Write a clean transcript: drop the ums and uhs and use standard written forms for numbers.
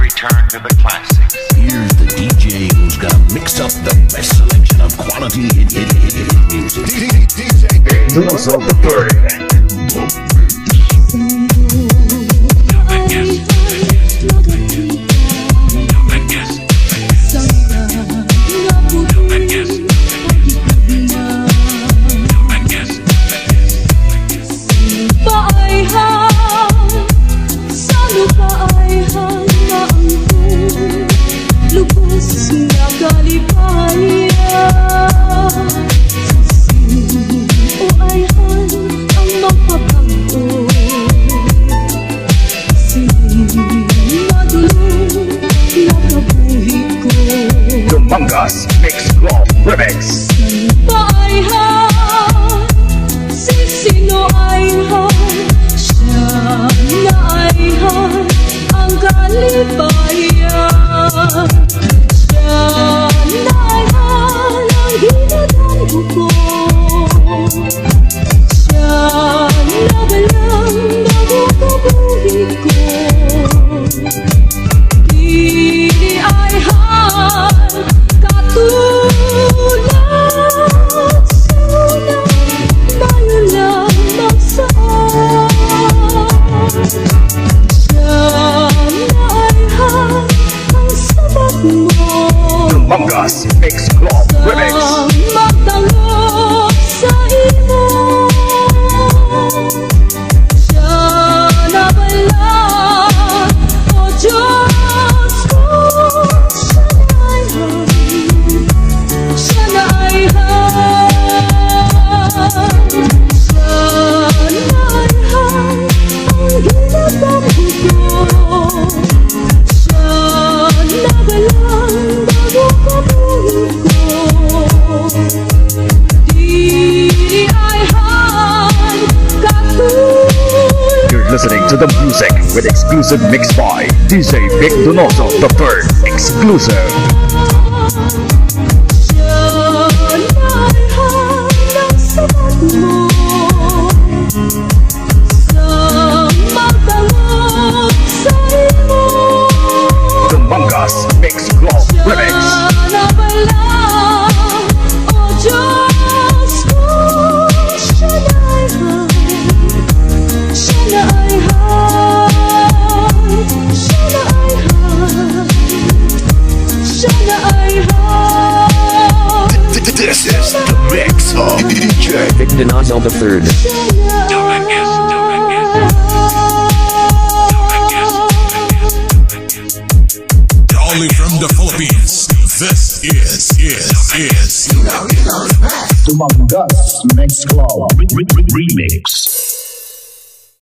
return to the classics. Here's the DJ who's gonna mix up the best selection of quality hit music. DjVicDonosoIII. Dumangas Mix Remix. Ayhan, si sino Ayhan? Siya na Ayhan, ang kalibayan. Siya na Ayhan, ang ginadanggo ko. Siya na balang bago kabuhi ko. Di Ayhan katulad sa unang bayo lamang saan. Siya na Ayhan ang sabat mo. Dumangas Mix Remix. Magdalog sa imo. Siya na bala, o Diyos ko. Siya na Ayhan, siya na Ayhan, siya na Ayhan, ang ginadanggo ko. Siya na balang bago kabuhi ko. Di Ayhan katulad. You're listening to the music with exclusive mix by DjVicDonosoIII. Exclusive. Siya na Ayhan ang sabat mo. Sa magdalog sa imo. Dumangas Mix Remix. Siya na bala, o Diyos ko. Siya na Ayhan, siya na Ayhan, siya na Ayhan, siya na Ayhan. This is the mix of DjVicDonosoIII. Only from the Philippines, this is Dumangas Mix Remix.